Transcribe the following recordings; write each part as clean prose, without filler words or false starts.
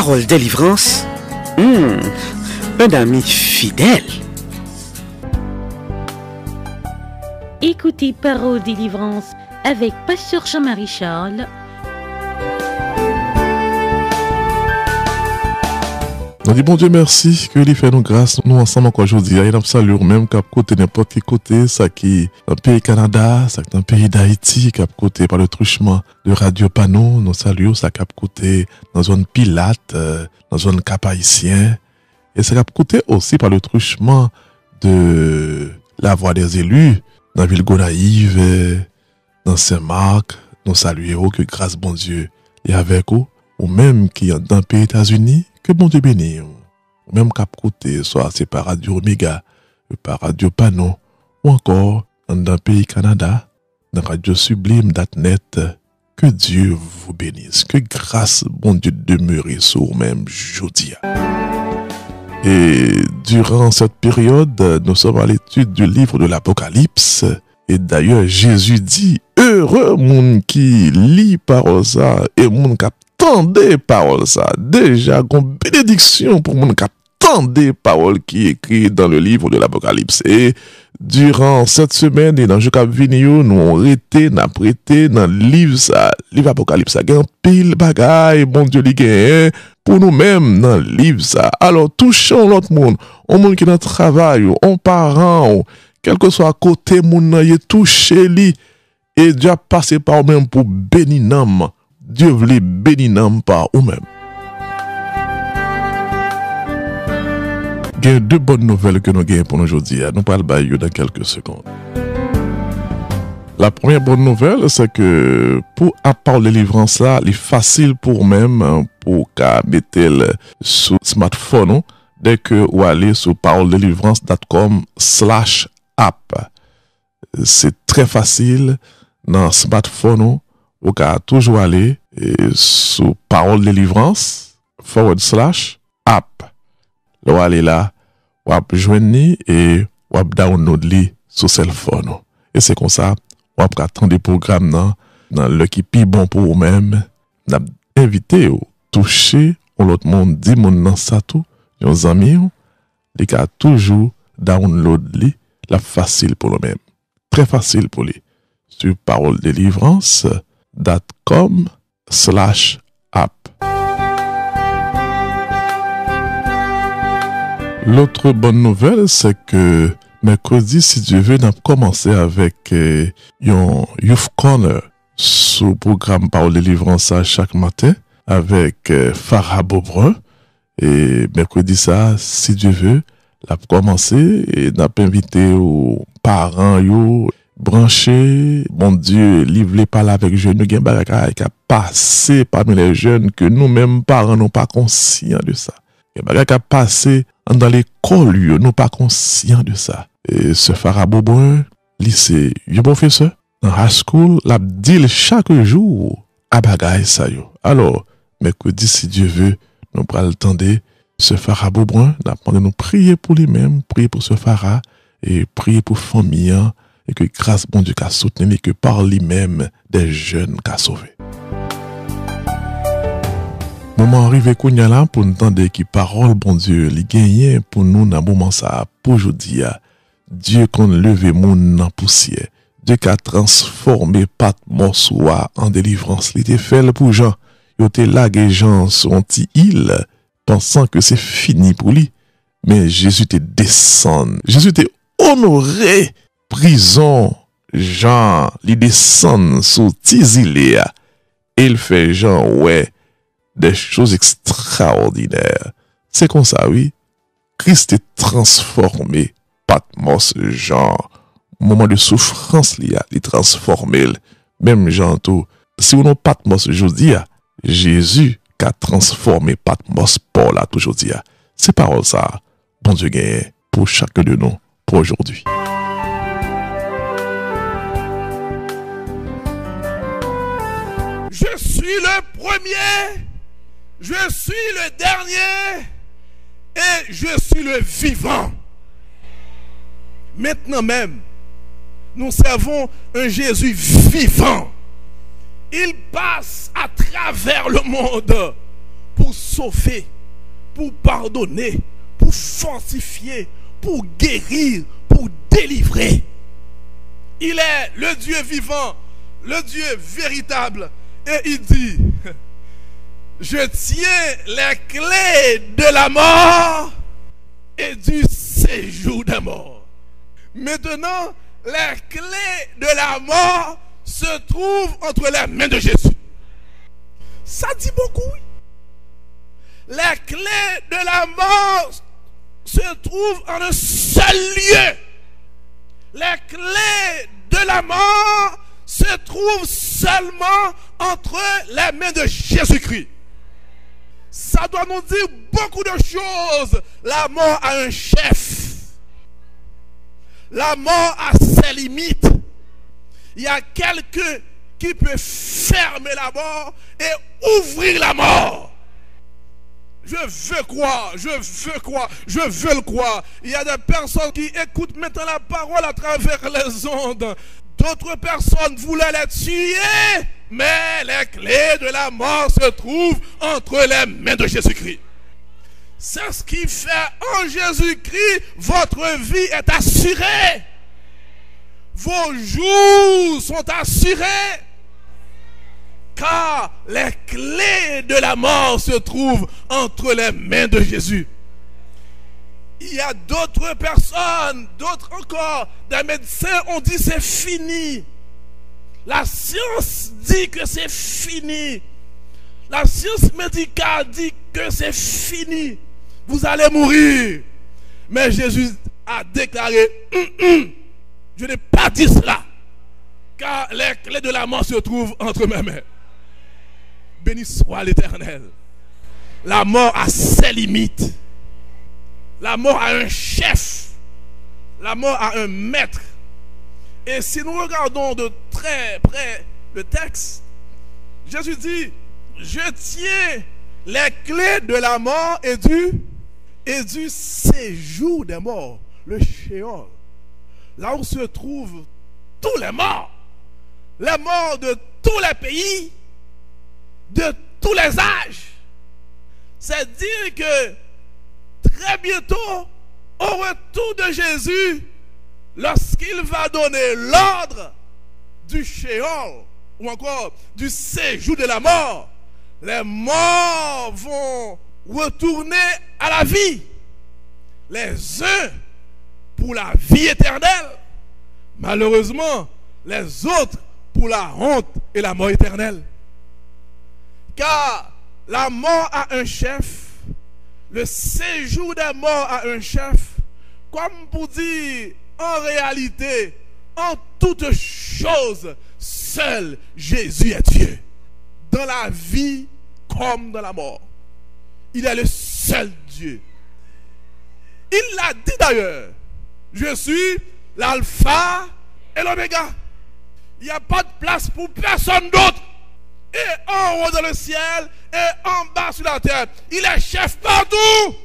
Parole délivrance, un ami fidèle. Écoutez Parole délivrance avec Pasteur Jean-Marie Charles. On dit bon Dieu merci que il fait nous grâce nous ensemble encore aujourd'hui. Il nous salue même cap côté n'importe quel côté ça qui dans le pays Canada, ça qui dans le pays d'Haïti, cap côté par le truchement de Radio Panneau, nous saluons ça cap côté dans zone Pilate, dans zone Cap Haïtien et ça cap côté aussi par le truchement de la Voix des élus dans ville Gonaïve, dans Saint-Marc. Nous saluons que grâce bon Dieu est avec vous ou même qui est dans le pays États-Unis. Que bon Dieu bénisse. Même cap côté, soit c'est par Radio Omega, par Radio Panneau, ou encore dans le pays Canada, dans Radio Sublime.net. Que Dieu vous bénisse. Que grâce, bon Dieu, demeure sur vous-même aujourd'hui. Et durant cette période, nous sommes à l'étude du livre de l'Apocalypse. Et d'ailleurs, Jésus dit, heureux moun qui lit parole ça, et moun qui attendez parole ça. Déjà, une bénédiction pour moun qui attendez parole qui est écrite dans le livre de l'Apocalypse. Et durant cette semaine et dans le cap Vinio, nous avons été, nous prêté dans le livre ça, livre Apocalypse ça, un pile bagaille, bon Dieu li gagne pour nous-mêmes dans le livre ça. Alors, touchons l'autre monde, on monde qui dans le travail, on parent, quel que soit à côté, moun nan y touché li, et Dieu a passé par vous-même pour bénir nam. Dieu voulait bénir nam par vous-même. Il y a deux bonnes nouvelles que nous avons pour nous aujourd'hui. Nous parlons dans quelques secondes. La première bonne nouvelle, c'est que pour apprendre les livrances là, il est facile pour même pour mettre sur smartphone dès que vous allez sur paroledelivrance.com/app. C'est très facile dans smartphone. Vous pouvez toujours aller sur paroledelivrance/app. Vous allez là, vous allez joindre et vous allez downloader sur cell phone. Et c'est comme ça, vous allez attendre des programmes dans le qui est bon pour vous-même. Vous allez inviter ou toucher l'autre monde, dit mon dans ça tout, nos amis, les gars toujours downloader la facile pour eux-mêmes. Très facile pour lui. Sur paroledelivrance.com/app. L'autre bonne nouvelle, c'est que mercredi, si Dieu veut, on a commencé avec un Youth Corner sous le programme Parole de Délivrance chaque matin avec Farah Beaubrun. Et mercredi, ça, si Dieu veut, on a commencé et on a invité aux parents, branchés, bon Dieu, livre pas là avec jeunes, nous avons qui a passé parmi les jeunes que nous-mêmes, parents, n'ont pas conscients de ça. Il y a qui a passé dans l'école, nous n'sommes pas conscients de ça. Et ce Farah Beaubrun, lycée, un professeur, dans high school, l'a dit chaque jour à bagaille ça yo. Alors, mercredi, si Dieu veut, nous prenons le temps de ce Farah Beaubrun, nous prier pour lui-même, prier pour ce Farah, et prier pour famille, et que grâce bon Dieu qu'a soutenu, et que par lui-même, des jeunes qu'a sauvé. Moment arrivé kounya là pour nous entendre qui parole bon Dieu li gagné pour nous dans moment ça pour aujourd'hui. Dieu qu'on levé moun dans poussière. Dieu qui a transformé Patmos en délivrance. Il était fait pour Jean. Il était lagué Jean sur une petite île pensant que c'est fini pour lui. Mais Jésus était descendu. Jésus était honoré. Prison Jean, il descend sur petite île et il fait Jean ouais des choses extraordinaires. C'est comme ça, oui. Christ est transformé. Patmos, genre, moment de souffrance, il est transformé. Même genre, tout. Si on a Patmos aujourd'hui, Jésus qui a transformé Patmos pour là, aujourd'hui. C'est parole ça. Bon Dieu gagne pour chacun de nous, pour aujourd'hui. Je suis le premier. Je suis le dernier et je suis le vivant. Maintenant même, nous servons un Jésus vivant. Il passe à travers le monde pour pour sauver, pour pardonner, pour fortifier, pour guérir, pour délivrer. Il est le Dieu vivant, le Dieu véritable. Et il dit, je tiens les clés de la mort et du séjour des morts. Maintenant, les clés de la mort se trouvent entre les mains de Jésus. Ça dit beaucoup. Les clés de la mort se trouvent en un seul lieu. Les clés de la mort se trouvent seulement entre les mains de Jésus-Christ. Ça doit nous dire beaucoup de choses. La mort a un chef. La mort a ses limites. Il y a quelqu'un qui peut fermer la mort et ouvrir la mort. Je veux croire, je veux croire, je veux le croire. Il y a des personnes qui écoutent maintenant la parole à travers les ondes. D'autres personnes voulaient les tuer, mais les clés de la mort se trouvent entre les mains de Jésus-Christ. C'est ce qui fait en Jésus-Christ, votre vie est assurée. Vos jours sont assurés. Car les clés de la mort se trouvent entre les mains de Jésus. Il y a d'autres personnes, d'autres encore, des médecins ont dit c'est fini. La science dit que c'est fini. La science médicale dit que c'est fini. Vous allez mourir. Mais Jésus a déclaré, je n'ai pas dit cela. Car les clés de la mort se trouvent entre mes mains. Béni soit l'Éternel. La mort a ses limites. La mort a un chef. La mort a un maître. Et si nous regardons de très près le texte, Jésus dit, je tiens les clés de la mort et du séjour des morts, le Sheol. Là où se trouvent tous les morts de tous les pays, de tous les âges. C'est dire que très bientôt, au retour de Jésus, lorsqu'il va donner l'ordre du Sheol, ou encore du séjour de la mort, les morts vont retourner à la vie. Les uns pour la vie éternelle, malheureusement, les autres pour la honte et la mort éternelle. Car la mort a un chef, le séjour des morts a un chef, comme pour dire, en réalité, en toutes choses, seul Jésus est Dieu. Dans la vie comme dans la mort. Il est le seul Dieu. Il l'a dit d'ailleurs, je suis l'alpha et l'oméga. Il n'y a pas de place pour personne d'autre. Et en haut dans le ciel et en bas sur la terre. Il est chef partout.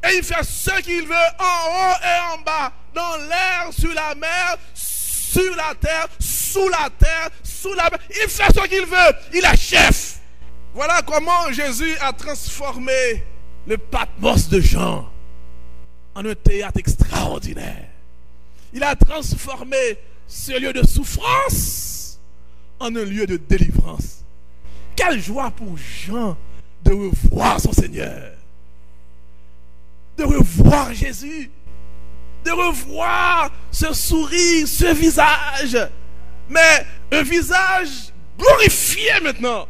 Et il fait ce qu'il veut en haut et en bas. Dans l'air, sur la mer, sur la terre, sous la terre, sous la mer. Il fait ce qu'il veut. Il est chef. Voilà comment Jésus a transformé le Patmos de Jean en un théâtre extraordinaire. Il a transformé ce lieu de souffrance en un lieu de délivrance. Quelle joie pour Jean de revoir son Seigneur, de revoir Jésus, de revoir ce sourire, ce visage, mais un visage glorifié maintenant,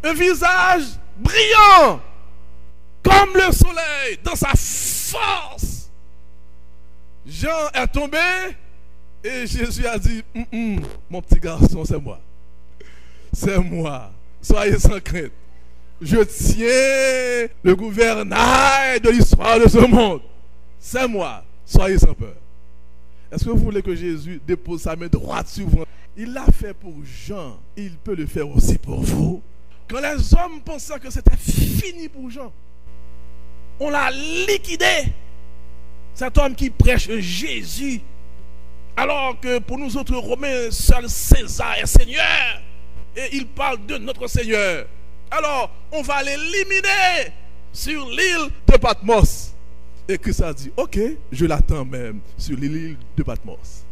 un visage brillant comme le soleil dans sa force. Jean est tombé et Jésus a dit, mon petit garçon, c'est moi. C'est moi. Soyez sans crainte. Je tiens le gouvernail de l'histoire de ce monde. C'est moi. Soyez sans peur. Est-ce que vous voulez que Jésus dépose sa main droite sur vous? Il l'a fait pour Jean. Il peut le faire aussi pour vous. Quand les hommes pensaient que c'était fini pour Jean, on l'a liquidé. Cet homme qui prêche Jésus, alors que pour nous autres Romains, seul César est Seigneur. Et il parle de notre Seigneur. Alors, on va l'éliminer sur l'île de Patmos. Et Christ a dit, ok, je l'attends même sur l'île de Patmos.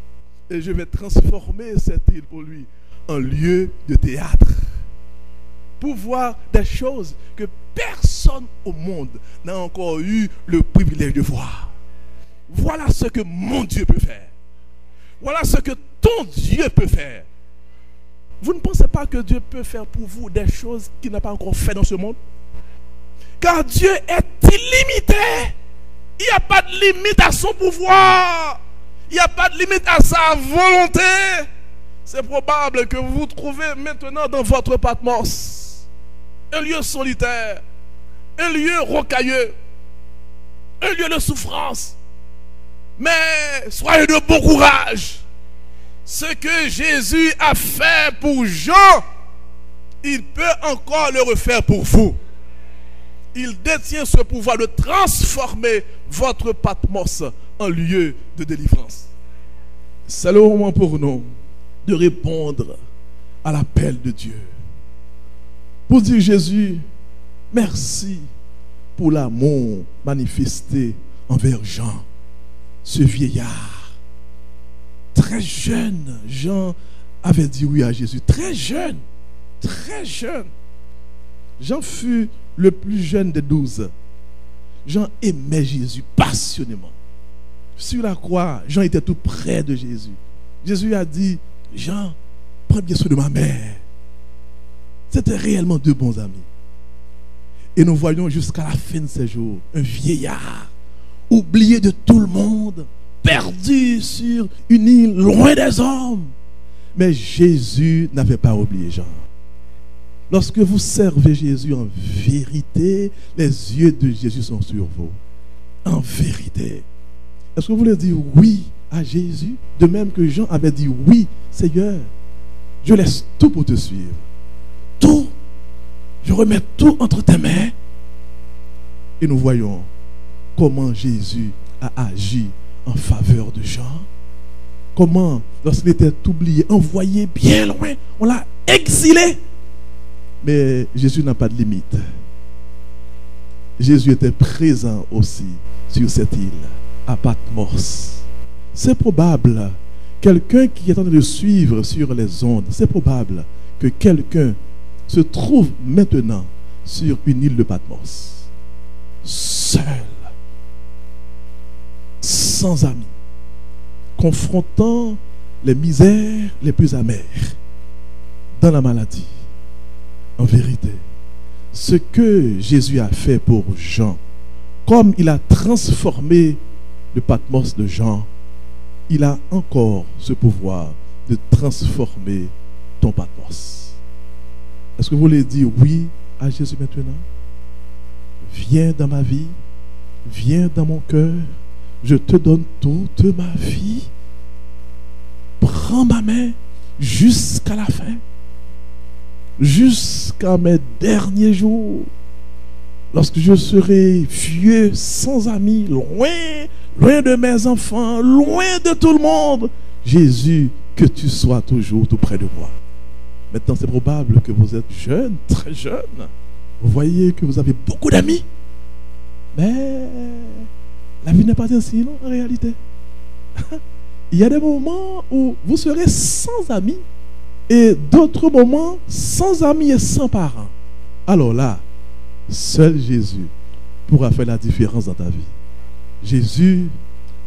Et je vais transformer cette île pour lui en lieu de théâtre. Pour voir des choses que personne au monde n'a encore eu le privilège de voir. Voilà ce que mon Dieu peut faire. Voilà ce que ton Dieu peut faire. Vous ne pensez pas que Dieu peut faire pour vous des choses qu'il n'a pas encore fait dans ce monde? Car Dieu est illimité. Il n'y a pas de limite à son pouvoir. Il n'y a pas de limite à sa volonté. C'est probable que vous vous trouvez maintenant dans votre Patmos. Un lieu solitaire. Un lieu rocailleux. Un lieu de souffrance. Mais soyez de bon courage. Ce que Jésus a fait pour Jean, il peut encore le refaire pour vous. Il détient ce pouvoir de transformer votre Patmos en lieu de délivrance. C'est le moment pour nous de répondre à l'appel de Dieu. Pour dire Jésus, merci pour l'amour manifesté envers Jean, ce vieillard. Très jeune, Jean avait dit oui à Jésus. Très jeune, très jeune. Jean fut le plus jeune des 12. Jean aimait Jésus passionnément. Sur la croix, Jean était tout près de Jésus. Jésus a dit, Jean, prends bien soin de ma mère. C'était réellement deux bons amis. Et nous voyons jusqu'à la fin de ces jours, un vieillard, oublié de tout le monde, perdu sur une île loin des hommes. Mais Jésus n'avait pas oublié Jean. Lorsque vous servez Jésus en vérité, les yeux de Jésus sont sur vous. En vérité. Est-ce que vous voulez dire oui à Jésus? De même que Jean avait dit oui, Seigneur, je laisse tout pour te suivre. Tout. Je remets tout entre tes mains. Et nous voyons comment Jésus a agi en faveur de Jean. Comment, lorsqu'il était oublié, envoyé bien loin, on l'a exilé. Mais Jésus n'a pas de limite. Jésus était présent aussi sur cette île, à Patmos. C'est probable, quelqu'un qui est en train de suivre sur les ondes, c'est probable que quelqu'un se trouve maintenant sur une île de Patmos, seul, sans amis, confrontant les misères les plus amères, dans la maladie. En vérité, ce que Jésus a fait pour Jean, comme il a transformé le Patmos de Jean, il a encore ce pouvoir de transformer ton Patmos. Est-ce que vous voulez dire oui à Jésus maintenant? Viens dans ma vie, viens dans mon cœur, je te donne toute ma vie. Prends ma main jusqu'à la fin, jusqu'à mes derniers jours, lorsque je serai vieux, sans amis, loin de mes enfants, loin de tout le monde. Jésus, que tu sois toujours tout près de moi. Maintenant, c'est probable que vous êtes jeune, très jeune. Vous voyez que vous avez beaucoup d'amis. Mais la vie n'est pas ainsi, non, en réalité. Il y a des moments où vous serez sans amis et d'autres moments sans amis et sans parents. Alors là, seul Jésus pourra faire la différence dans ta vie. Jésus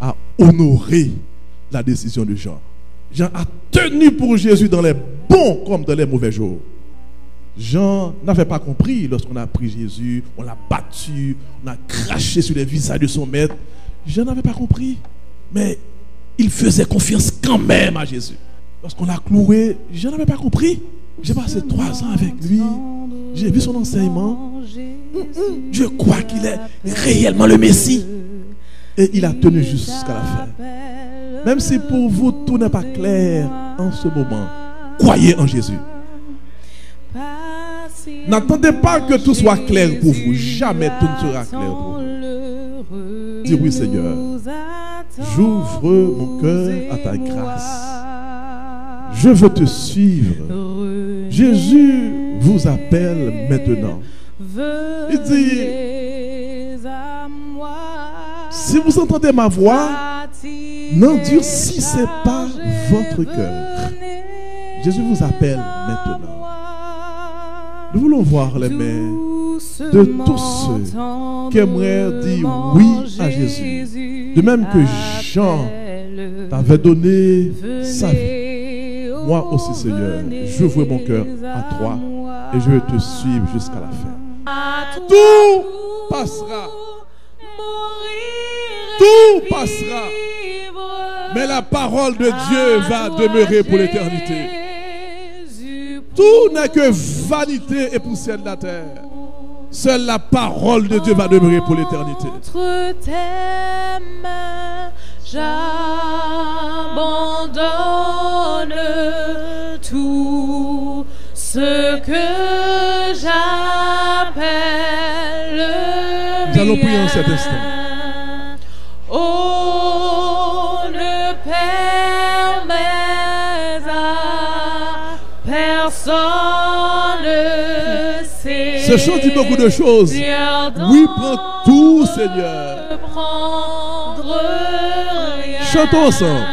a honoré la décision de Jean. Jean a tenu pour Jésus dans les bons comme dans les mauvais jours. Jean n'avait pas compris lorsqu'on a pris Jésus, on l'a battu, on a craché sur les visages de son maître. Jean n'avait pas compris, mais il faisait confiance quand même à Jésus. Lorsqu'on l'a cloué, Jean n'avait pas compris. J'ai passé 3 ans avec lui, j'ai vu son enseignement. Je crois qu'il est réellement le Messie. Et il a tenu jusqu'à la fin. Même si pour vous tout n'est pas clair en ce moment, croyez en Jésus. N'attendez pas que tout soit clair pour vous. Jamais tout ne sera clair pour vous. Dis oui Seigneur, j'ouvre mon cœur à ta grâce. Je veux te suivre. Jésus vous appelle maintenant. Il dit, Si vous entendez ma voix, n'endurcissez pas votre cœur. Jésus vous appelle maintenant. Nous voulons voir les mains de tous ceux qui aimeraient dire oui à Jésus. De même que Jean t'avait donné sa vie. Moi aussi, Seigneur, j'ouvre mon cœur à toi et je vais te suivre jusqu'à la fin. Tout passera. Tout passera. Mais la parole de Dieu va demeurer pour l'éternité. Tout n'est que vanité et poussière de la terre. Seule la parole de Dieu va demeurer pour l'éternité. Entre tes mains, j'abandonne tout ce que j'appelle. Nous allons prier en cet instant. Oh, ne permets à personne. Ce chant dit beaucoup de choses. Oui, prends tout, Seigneur. Chantons ensemble.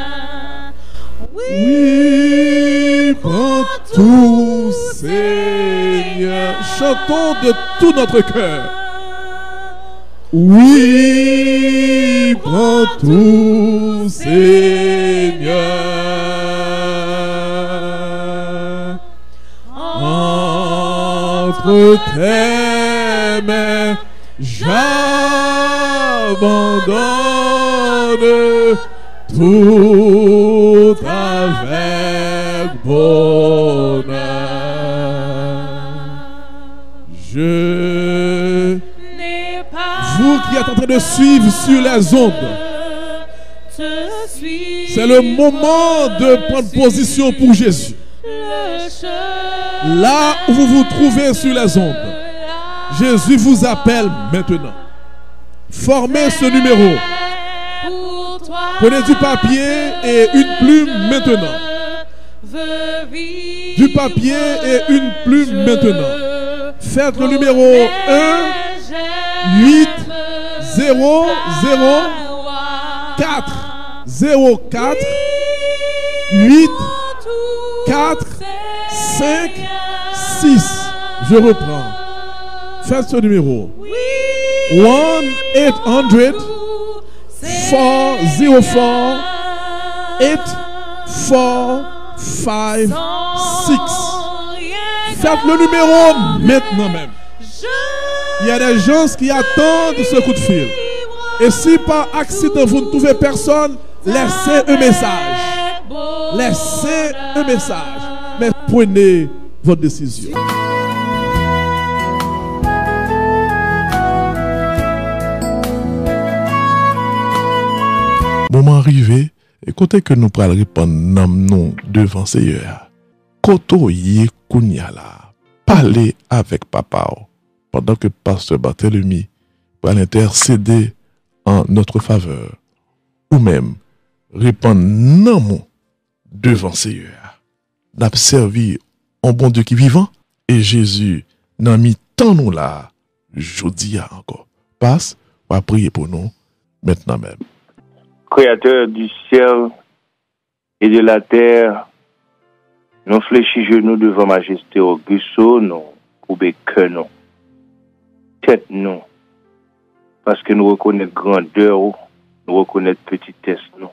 Oui, prends tout, Seigneur. Chantons de tout notre cœur. Oui, prends tout, Seigneur. Entre tes mains, j'abandonne tout avec bonheur. Vous qui êtes en train de suivre sur les ondes, c'est le moment de prendre position pour Jésus. Là où vous vous trouvez sur les ondes, Jésus vous appelle maintenant. Formez ce numéro. Prenez du papier et une plume maintenant. Du papier et une plume maintenant. Faites le numéro 1 8 0 0 4 0 4 8 4 5 6. Je reprends. Faites ce numéro. 1-800-404-8456. Faites le numéro maintenant même. Il y a des gens qui attendent ce coup de fil. Et si par accident vous ne trouvez personne, laissez un message. Laissez un message. Mais prenez votre décision. Moment arrivé, écoutez que nous pourrons répondre non devant Seigneur. Koto yé kounyala, parlez avec papa pendant que pasteur Barthélemy va intercéder en notre faveur. Ou même répondre non devant Seigneur. N'a servi un bon Dieu qui est vivant et Jésus n'a mis tant nous là, jeudi encore. Passe, on va prier pour nous maintenant même. Créateur du ciel et de la terre, nous fléchis genoux devant majesté auguste, nous courbons cœur, nous tête, nous, parce que nous reconnaissons grandeur, nous reconnaissons petitesse, nous.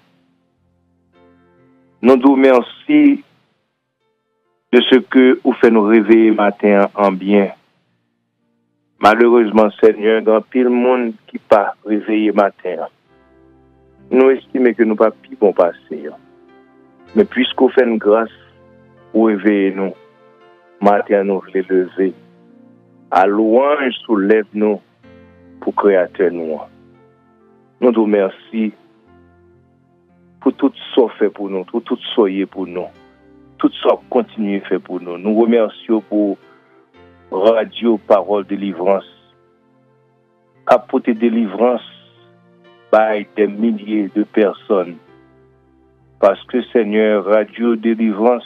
Nous nous merci de ce que vous faites nous réveiller matin en bien. Malheureusement, Seigneur, dans pile monde qui pas réveillé matin. Nous estimons que nous pas plus bon passer. Mais puisqu'on fait une grâce pour réveiller nous, matin nous les lever. À louange soulève nous pour Créateur nous. Nous te remercions pour tout ce qu'on fait pour nous, pour tout ce qu'on pour nous, tout ce qu'on continue à faire pour nous. Nous remercions pour Radio Parole Délivrance, apporter délivrance par des milliers de personnes. Parce que Seigneur, Radio Délivrance,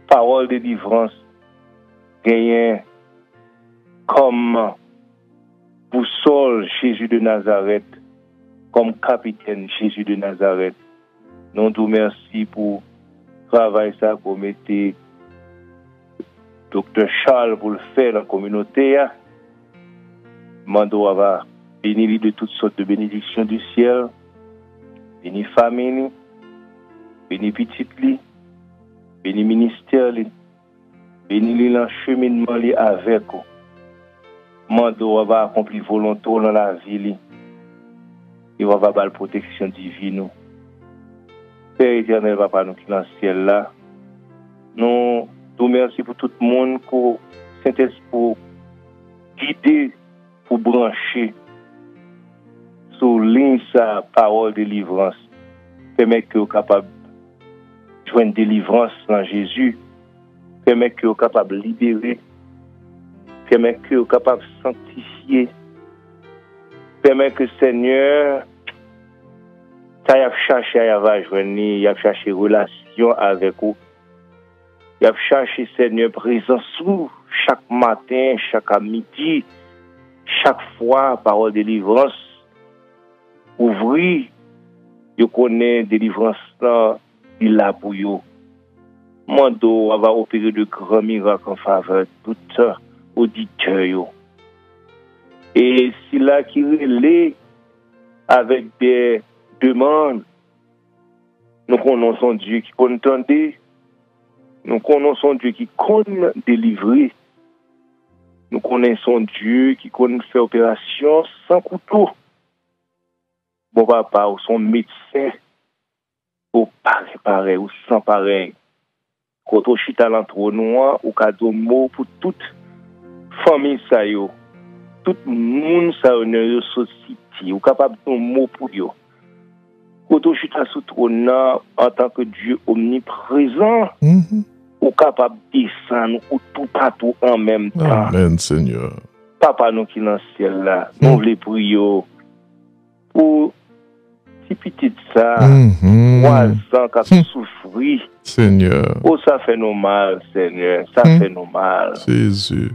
Parole Délivrance, gagne comme pour Saul, Jésus de Nazareth, comme capitaine Jésus de Nazareth. Nous te remercions pour le travail ça pour mettre Dr. Charles pour le faire dans la communauté. Mando va bénir de toutes sortes de bénédictions du ciel. Béni famille, béni petite li, béni ministère li, béni li l'encheminement li avec vous. Mando va accomplir volonté dans la vie li. Il va avoir la protection divine. Père éternel, papa, nous qui dans le ciel là, nous te remercions pour tout le monde, pour Saint-Esprit, pour guider, pour brancher sur ligne sa parole de délivrance. Permet que vous capable de joindre délivrance dans Jésus. Permet que vous capable de libérer. Permet que vous capable de sanctifier. Permet que Seigneur, ça y a cherché à joindre, il a cherché relation avec vous. Il a cherché Seigneur présence sous chaque matin, chaque midi, chaque fois parole de délivrance. Ouvrir, je connais délivrance là, il a pour vous. Mando va opérer de grands miracles en faveur de tout auditeur. Et c'est là qui relève avec des demandes. Nous connaissons Dieu qui contendait. Nous connaissons Dieu qui compte délivrer. Nous connaissons Dieu qui compte faire opération sans couteau. Bon papa, ou son médecin, ou pareil, ou sans pareil. Quand on chita l'entre nous, ou cadeau mot pour toute famille ça yo. Tout le monde ça une société, ou capable de mot pour yo. Quand on chita sous trône en tant que Dieu omniprésent, ou capable de descendre ou tout partout en même temps. Amen, Seigneur. Papa, nous qui dans le ciel là, nous voulons prier pour si petite ça, 3 ans qui souffrir. Seigneur. Oh, ça fait nous mal, Seigneur. Ça fait nous mal. Jésus.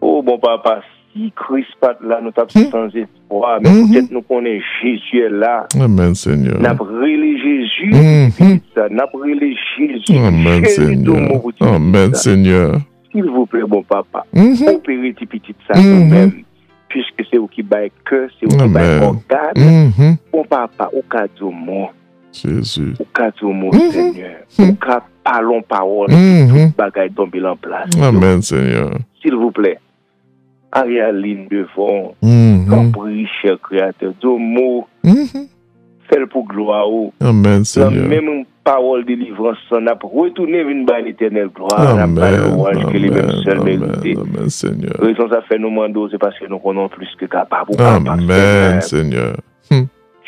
Oh, bon papa, si Christ pas là, nous sommes sans espoir, mais peut-être nous connaissons Jésus est là. Amen, Seigneur. Nous avons brûlé Jésus. Nous avons brûlé Jésus. Amen, Seigneur. Amen, Seigneur. S'il vous plaît, bon papa, opérez tes petites ça nous-mêmes, puisque c'est vous qui baille cœur, c'est vous qui baille organe. Bon papa, au cas du mot. Jésus. Au cas du mot, Seigneur. Au cas parlons parole, tout bagaille tombe en place. Amen, Seigneur. S'il vous plaît, Arialine devant, compris, cher créateur, du mot, fais-le pour gloire. Amen, Seigneur. La même parole de délivrance, on a retourné une bonne éternelle gloire. Amen. Que les mêmes seuls mérités. Amen, Seigneur. Raison ça fait nous mando, c'est parce que nous connaissons plus que capable. Amen, Seigneur.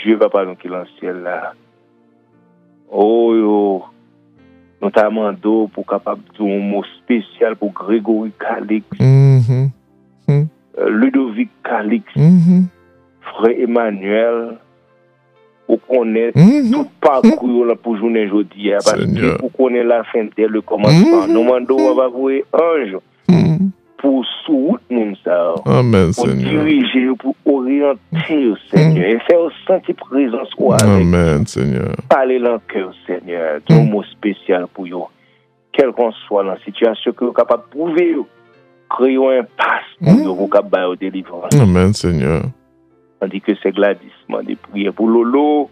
Dieu va pas nous qui dans le ciel là. Oh yo, nous t'a demandé pour capable de un mot spécial pour Grégory Calix, Ludovic Calix, frère Emmanuel, pour connaître tout parcours là pour journée aujourd'hui, parce que pour connaître la fin de le commencement. Nous demandons on va voir ange pour soutenir nous ça. Amen, pour Seigneur. Diriger, pour orienter, Seigneur, et faire sentir présence avec. Amen, Seigneur. Parler dans le cœur, Seigneur, un mot spécial pour vous. Quelle qu'on soit la situation que vous êtes capable de prouver, créons un passe pour vous capable de délivrance. Amen, Seigneur. Tandis que c'est Gladys, de prier pour Lolo,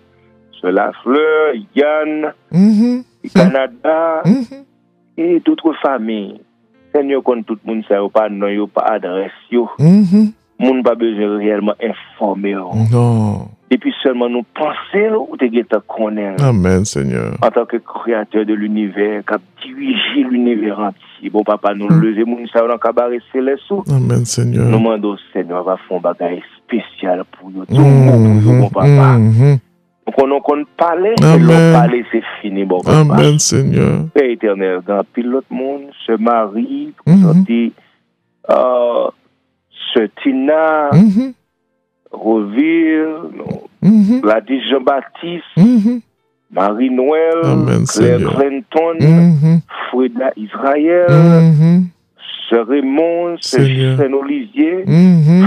sur la fleur, Yann, Canada, et d'autres familles. Seigneur, quand tout le monde sait pas nom, pas adresse, moun pas besoin réellement informer. Non. Et puis seulement nous penser ou te connaître. Amen, Seigneur. En tant que créateur de l'univers, qui a dirigé l'univers entier. Bon papa, nous lever moun sa dans cabaret céleste. Amen, Seigneur. Nous demandons Seigneur va faire un bagage spécial pour nous. Tout le monde pour bon papa. Donc on parler, et l'on parler c'est fini bon papa. Amen, Seigneur. Père éternel, dans pile l'autre monde se marie, présenter ce Tina, Roville, Gladys Jean-Baptiste, Marie-Noël, Claire Clinton, Freda Israël, Sœur Raymond, Seigneur. Saint-Olivier,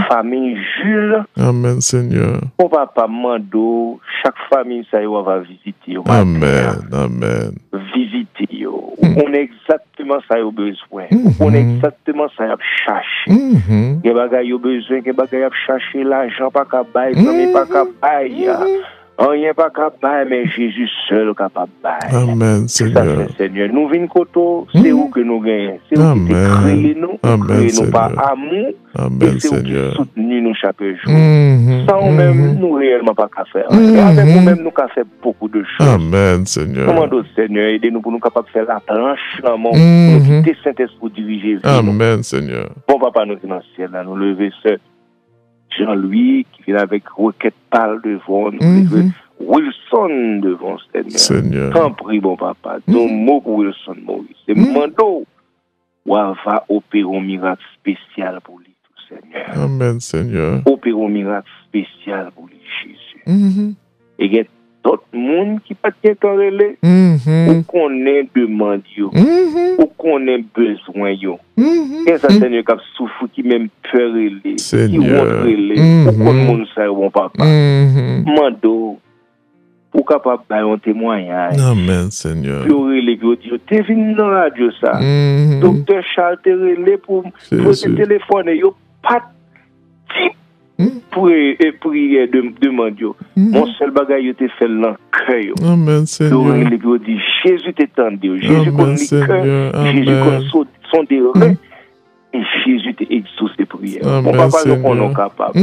famille Jules. Amen, Seigneur. Mon papa Mando, chaque famille, ça y va visiter. Amen. Amen. Visiter. On est exactement ça y a besoin. On est exactement ça y a cherché. Que bagay yo besoin, que bagay a chercher l'argent pas qu'à bail, famille pas qu'à bail. Rien pas capable, mais Jésus seul capable. Amen, Seigneur. Ça, Seigneur. Nous venons koto, c'est où que nous gagnons. C'est où qui créé nous. Créé nous par amour. Amen, et c'est où qui Seigneur. soutenu nous chaque jour. Sans nous-mêmes, nous réellement pas qu'à faire. Et avec nous-mêmes, nous qu'à faire beaucoup de choses. Amen, Seigneur. Comment d'autres, Seigneur, aidez-nous pour nous capables de faire la planche, l'amour, nous quitter Saint-Esprit diriger. Amen, Seigneur. Bon papa, nous dans le ciel, là, nous lever ce Jean-Louis qui vient avec Roquette Pâle devant nous. Wilson devant Seigneur. Tant prie, bon papa. Ton mot pour Wilson Maurice. C'est Mando. Ou va opérer un miracle spécial pour lui, tout Seigneur. Amen, Seigneur. Opérer un miracle spécial pour lui, Jésus. Et il y a tout le monde qui peut être relais. Ou qu'on ait demande, ou qu'on ait besoin. Et ça, Seigneur, qui a souffert, qui même peur, qui montre, ou qu'on monde ça, bon papa. Mando. Ou capable d'avoir un témoignage. Amen, Seigneur. Puis relé que Dieu t'es venu dans la radio ça. Docteur Charles t'es relé pour te téléphoner yo pas type pour prier demande yo. Mon seul bagage yo te fait l'encueil. Amen, Seigneur. Relé que dit Jésus t'étendait. Jésus connaît le cœur. Jésus connaît son désir. Et Jésus t'exauce tes prières. Mon papa nous est capable.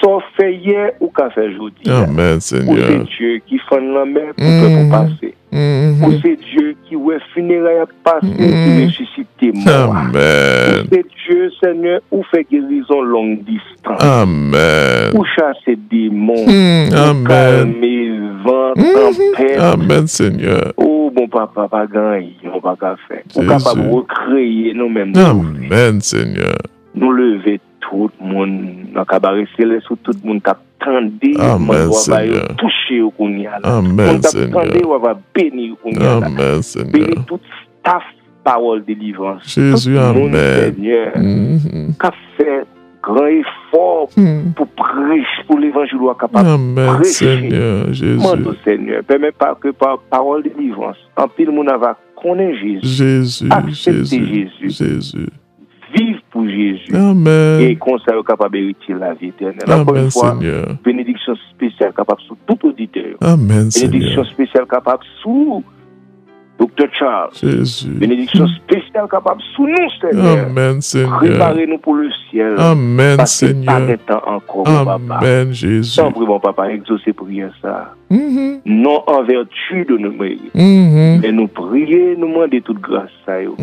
Sauf fait hier ou qu'a fait aujourd'hui. Amen, Ou Seigneur. c'est Dieu qui fait la mer pour passer. Ou c'est Dieu qui ouais funérailles passer pour ressusciter mort. Amen. Ou c'est Dieu, Seigneur, ou fait guérison longue distance. Amen. Ou chasser démons. Amen. Ou calmer vent, tempête. Amen, Seigneur. Oh, bon papa, pas gagné, on va pas faire. Ou capable de recréer nous-mêmes. Amen, Seigneur. Nous lever tout le monde dans le cabaret céleste, tout le monde qui attendait, Amen, Seigneur. toucher au Kounia. Amen, Seigneur. On va bénir au Kounia. Amen, Seigneur. Bénir toute staff parole de délivrance. Jésus, Amen. Seigneur, qui a fait grand effort pour prêcher, pour l'évangile capable de Amen, prêcher. Seigneur, Jésus. Mande Seigneur, permet pas que par parole de délivrance, en pile monde va connaître Jésus. Jésus, Accepter Jésus, Jésus. Jésus. Vive pour Jésus. Amen. Et qu'on soit capable de hériter la vie éternelle. Encore Amen, une fois, Seigneur. bénédiction spéciale capable sur tout auditeur. Amen, Bénédiction Seigneur. spéciale capable sur Dr. Charles. Jésus. Bénédiction spéciale capable sur nous, Seigneur. Amen, Seigneur. Préparez-nous pour le ciel. Amen, Parce que pas Seigneur. de temps encore, mon papa. Amen, Jésus. Sans prie, mon papa, exaucez prière ça. Non en vertu de nos mérites. Mais nous prier, nous demander toute grâce à eux.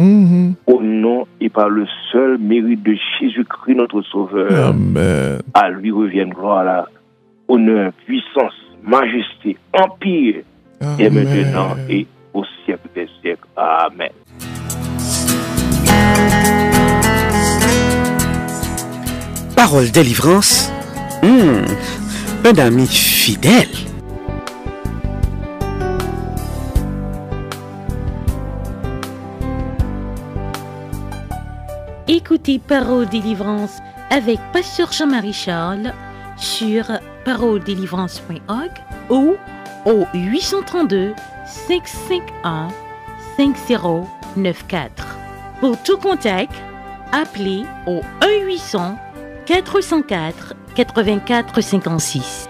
Au nom et par le seul mérite de Jésus-Christ, notre Sauveur. Amen. À lui revienne gloire, là, honneur, puissance, majesté, empire, et maintenant et au siècle des siècles. Amen. Parole délivrance. Un ami fidèle. Écoutez Parole Délivrance avec Pasteur Jean-Marie Charles sur paroledélivrance.org ou au 832 551 5094. Pour tout contact, appelez au 1-800 404 84 56.